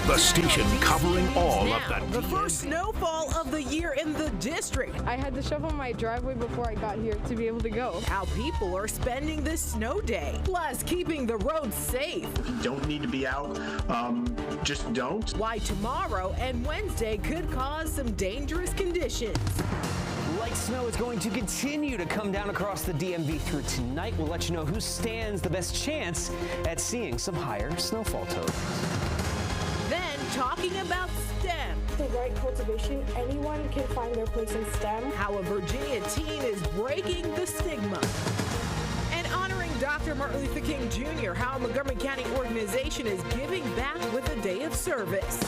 The station covering all of The first snowfall of the year in the district. I had to shovel my driveway before I got here to be able to go. How people are spending this snow day. Plus, keeping the roads safe. If you don't need to be out, just don't. Why tomorrow and Wednesday could cause some dangerous conditions. Light snow is going to continue to come down across the DMV through tonight. We'll let you know who stands the best chance at seeing some higher snowfall totals. Then talking about STEM. With the right cultivation, anyone can find their place in STEM. How a Virginia teen is breaking the stigma. And honoring Dr. Martin Luther King Jr., how a Montgomery County organization is giving back with a day of service.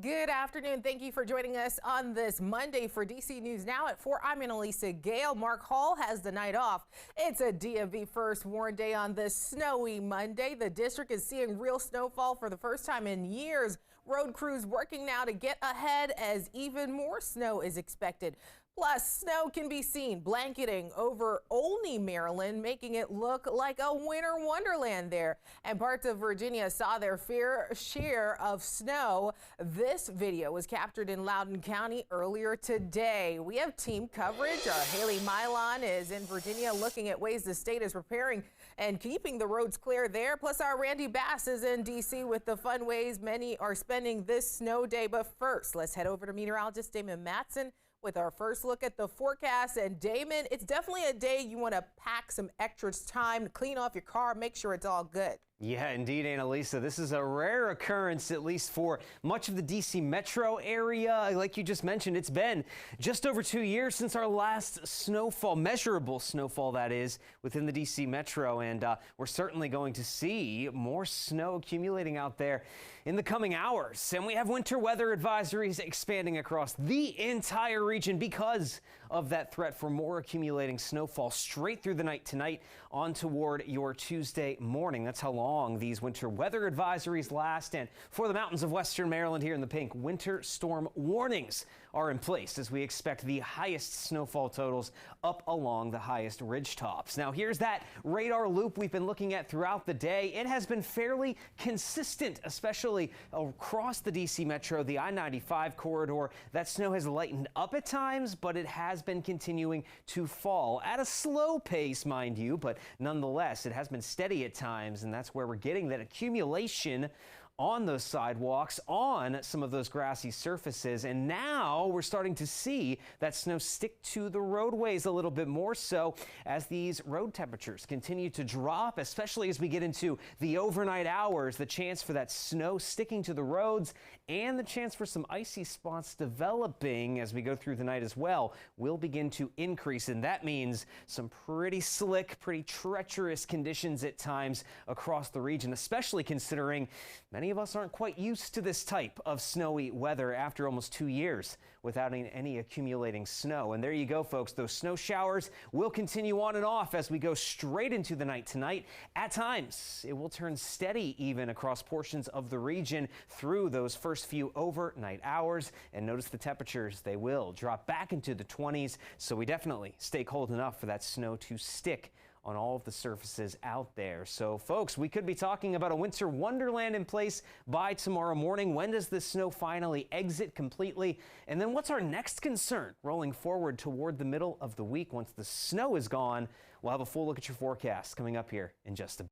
Good afternoon. Thank you for joining us on this Monday for DC News Now at 4. I'm Annalisa Gale. Mark Hall has the night off. It's a DMV first warn day on this snowy Monday. The district is seeing real snowfall for the first time in years. Road crews working now to get ahead as even more snow is expected. Plus, snow can be seen blanketing over Olney, Maryland, making it look like a winter wonderland there. And parts of Virginia saw their fair share of snow. This video was captured in Loudoun County earlier today. We have team coverage. Haley Milon is in Virginia looking at ways the state is preparing and keeping the roads clear there. Plus, our Randy Bass is in D.C. with the fun ways many are spending this snow day. But first, let's head over to meteorologist Damon Matson with our first look at the forecast. And Damon, it's definitely a day you want to pack some extra time to clean off your car, make sure it's all good. Yeah, indeed, Annalisa. This is a rare occurrence, at least for much of the D.C. metro area. Like you just mentioned, it's been just over 2 years since our last snowfall, measurable snowfall that is, within the D.C. metro. And we're certainly going to see more snow accumulating out there in the coming hours. And we have winter weather advisories expanding across the entire region because of that threat for more accumulating snowfall straight through the night tonight on toward your Tuesday morning. That's how long these winter weather advisories last. And for the mountains of western Maryland here in the pink, winter storm warnings are in place as we expect the highest snowfall totals up along the highest ridge tops. Now here's that radar loop we've been looking at throughout the day. It has been fairly consistent, especially across the DC metro, the I-95 corridor. That snow has lightened up at times, but it has been continuing to fall at a slow pace, mind you, but nonetheless, it has been steady at times, and that's where we're getting that accumulation on those sidewalks, on some of those grassy surfaces. And now we're starting to see that snow stick to the roadways a little bit more so as these road temperatures continue to drop, especially as we get into the overnight hours. The chance for that snow sticking to the roads and the chance for some icy spots developing as we go through the night as well will begin to increase. And that means some pretty slick, pretty treacherous conditions at times across the region, especially considering many of us aren't quite used to this type of snowy weather after almost 2 years without any accumulating snow. And there you go, folks. Those snow showers will continue on and off as we go straight into the night tonight. At times, it will turn steady even across portions of the region through those first few overnight hours. And notice the temperatures, they will drop back into the 20s. So we definitely stay cold enough for that snow to stick on all of the surfaces out there. So folks, we could be talking about a winter wonderland in place by tomorrow morning. When does the snow finally exit completely? And then what's our next concern rolling forward toward the middle of the week once the snow is gone? We'll have a full look at your forecast coming up here in just a bit.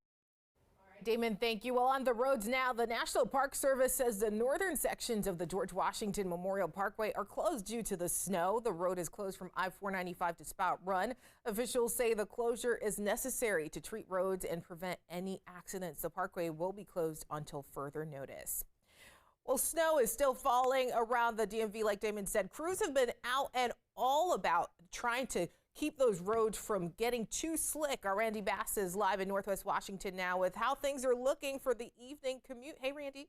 Damon, thank you. Well, on the roads now, the National Park Service says the northern sections of the George Washington Memorial Parkway are closed due to the snow. The road is closed from I-495 to Spout Run. Officials say the closure is necessary to treat roads and prevent any accidents. The parkway will be closed until further notice. Well, snow is still falling around the DMV. Like Damon said, crews have been out and all about trying to keep those roads from getting too slick. Our Randy Bass is live in Northwest Washington now with how things are looking for the evening commute. Hey, Randy.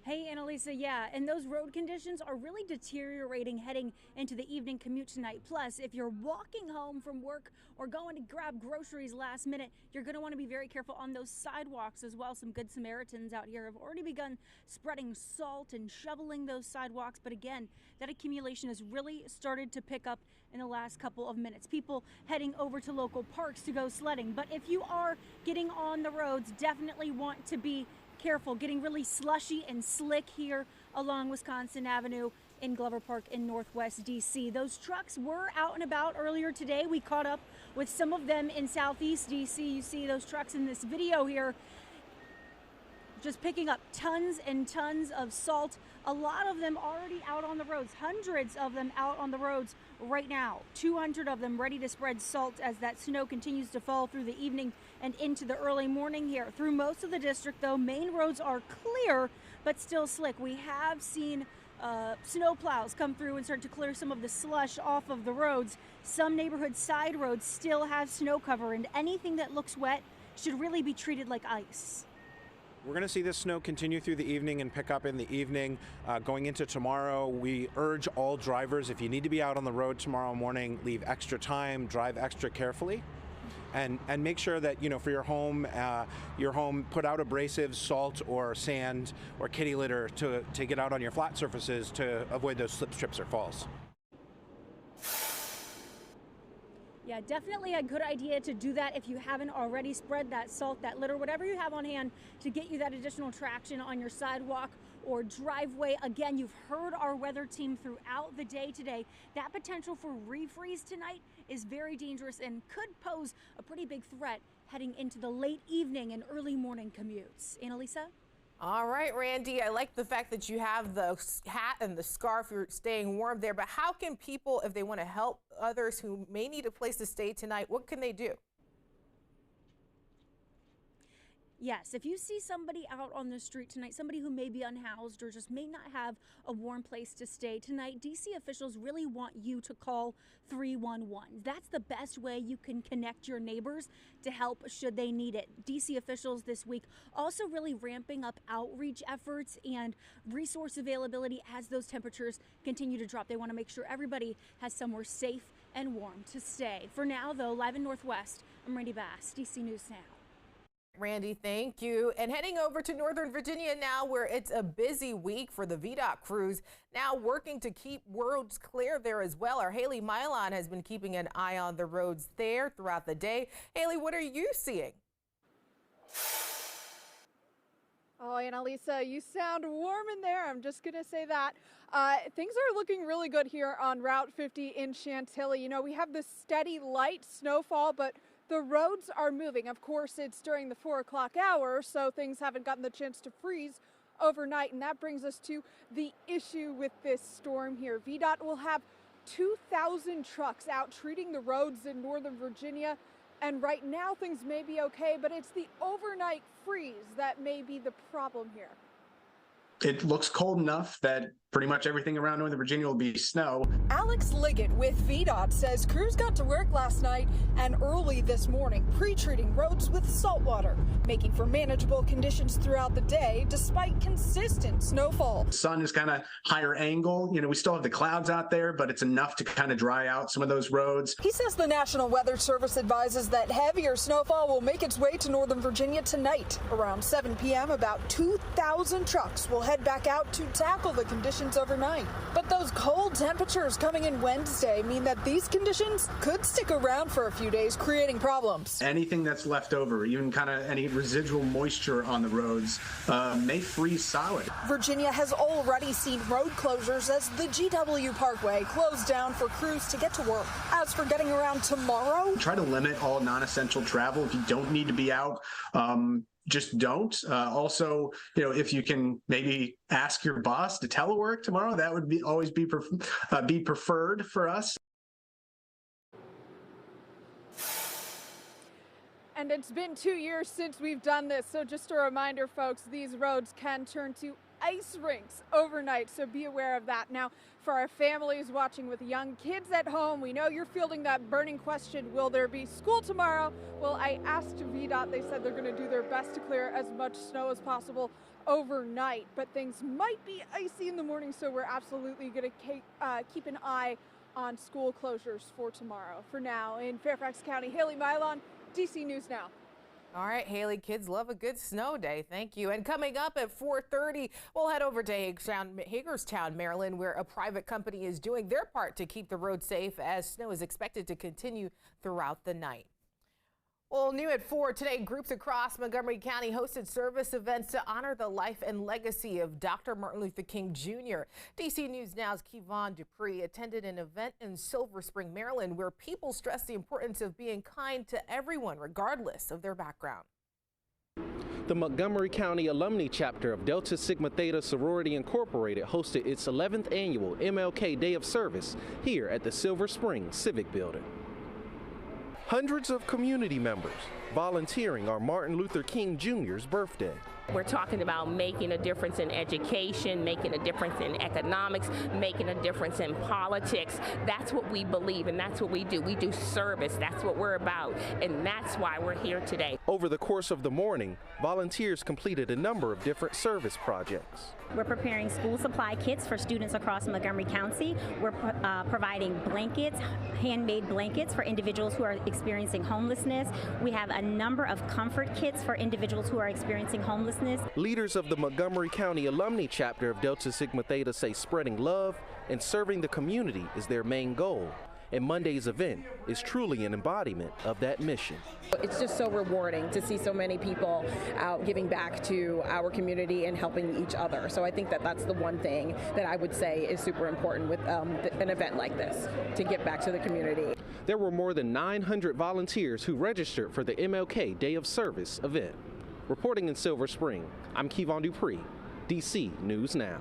Hey, Annalisa, yeah, and those road conditions are really deteriorating heading into the evening commute tonight. Plus, if you're walking home from work or going to grab groceries last minute, you're going to want to be very careful on those sidewalks as well. Some good Samaritans out here have already begun spreading salt and shoveling those sidewalks. But again, that accumulation has really started to pick up in the last couple of minutes. People heading over to local parks to go sledding. But if you are getting on the roads, definitely want to be careful. Getting really slushy and slick here along Wisconsin Avenue in Glover Park in Northwest DC. Those trucks were out and about earlier today. We caught up with some of them in Southeast DC. You see those trucks in this video here just picking up tons and tons of salt. A lot of them already out on the roads, hundreds of them out on the roads right now. 200 of them ready to spread salt as that snow continues to fall through the evening and into the early morning here. Through most of the district, though, main roads are clear, but still slick. We have seen snow plows come through and start to clear some of the slush off of the roads. Some neighborhood side roads still have snow cover, and anything that looks wet should really be treated like ice. We're going to see this snow continue through the evening and pick up in the evening. Going into tomorrow, we urge all drivers, if you need to be out on the road tomorrow morning, leave extra time, drive extra carefully, and make sure that, you know, for your home, put out abrasives, salt or sand or kitty litter to get out on your flat surfaces to avoid those slip, trips, or falls. Yeah, definitely a good idea to do that if you haven't already. Spread that salt, that litter, whatever you have on hand to get you that additional traction on your sidewalk or driveway. Again, you've heard our weather team throughout the day today. That potential for refreeze tonight is very dangerous and could pose a pretty big threat heading into the late evening and early morning commutes. Annalisa? All right, Randy, I like the fact that you have the hat and the scarf. You're staying warm there. But how can people, if they want to help others who may need a place to stay tonight, what can they do? Yes, if you see somebody out on the street tonight, somebody who may be unhoused or just may not have a warm place to stay tonight, DC officials really want you to call 311. That's the best way you can connect your neighbors to help should they need it. DC officials this week also really ramping up outreach efforts and resource availability as those temperatures continue to drop. They want to make sure everybody has somewhere safe and warm to stay. For now, though, live in Northwest, I'm Randy Bass, DC News Now. Randy, thank you. And heading over to Northern Virginia now, where it's a busy week for the VDOT crews, now working to keep roads clear there as well. Our Haley Milon has been keeping an eye on the roads there throughout the day. Haley, what are you seeing? Oh, Annalisa, you sound warm in there. I'm just going to say that. Things are looking really good here on Route 50 in Chantilly. You know, we have this steady light snowfall, but the roads are moving. Of course, it's during the 4 o'clock hour, so things haven't gotten the chance to freeze overnight. And that brings us to the issue with this storm here. VDOT will have 2,000 trucks out treating the roads in Northern Virginia. And right now things may be okay, but it's the overnight freeze that may be the problem here. It looks cold enough that pretty much everything around Northern Virginia will be snow. Alex Liggett with VDOT says crews got to work last night and early this morning pre-treating roads with salt water, making for manageable conditions throughout the day despite consistent snowfall. The sun is kind of higher angle. You know, we still have the clouds out there, but it's enough to kind of dry out some of those roads. He says the National Weather Service advises that heavier snowfall will make its way to Northern Virginia tonight. Around 7 p.m., about 2,000 trucks will head back out to tackle the conditions overnight. But those cold temperatures coming in Wednesday mean that these conditions could stick around for a few days, creating problems. Anything that's left over, even kind of any residual moisture on the roads, may freeze solid. Virginia has already seen road closures as the GW Parkway closed down for crews to get to work. As for getting around tomorrow, try to limit all non-essential travel. If you don't need to be out, just don't. Also, you know, if you can maybe ask your boss to telework tomorrow, that would always be preferred for us. And it's been 2 years since we've done this, so just a reminder, folks, these roads can turn to ice rinks overnight, so be aware of that. Now, for our families watching with young kids at home, we know you're fielding that burning question, will there be school tomorrow? Well, I asked VDOT. They said they're going to do their best to clear as much snow as possible overnight, but things might be icy in the morning, so we're absolutely going to keep an eye on school closures for tomorrow. For now, in Fairfax County, Haley Milon, DC News Now. All right, Haley, kids love a good snow day. Thank you. And coming up at 4:30, we'll head over to Hagerstown, Maryland, where a private company is doing their part to keep the road safe as snow is expected to continue throughout the night. Well, new at 4 today, groups across Montgomery County hosted service events to honor the life and legacy of Dr. Martin Luther King Jr. DC News Now's Kevon Dupree attended an event in Silver Spring, Maryland, where people stressed the importance of being kind to everyone, regardless of their background. The Montgomery County Alumni Chapter of Delta Sigma Theta Sorority Incorporated hosted its 11th annual MLK Day of Service here at the Silver Spring Civic Building. Hundreds of community members volunteering on Martin Luther King Jr.'s birthday. We're talking about making a difference in education, making a difference in economics, making a difference in politics. That's what we believe, and that's what we do. We do service. That's what we're about, and that's why we're here today. Over the course of the morning, volunteers completed a number of different service projects. We're preparing school supply kits for students across Montgomery County. We're providing blankets, handmade blankets for individuals who are experiencing homelessness. We have a number of comfort kits for individuals who are experiencing homelessness. Leaders of the Montgomery County Alumni Chapter of Delta Sigma Theta say spreading love and serving the community is their main goal. And Monday's event is truly an embodiment of that mission. It's just so rewarding to see so many people out giving back to our community and helping each other. So I think that that's the one thing that I would say is super important with an event like this, to give back to the community. There were more than 900 volunteers who registered for the MLK Day of Service event. Reporting in Silver Spring, I'm Kevon Dupree, DC News Now.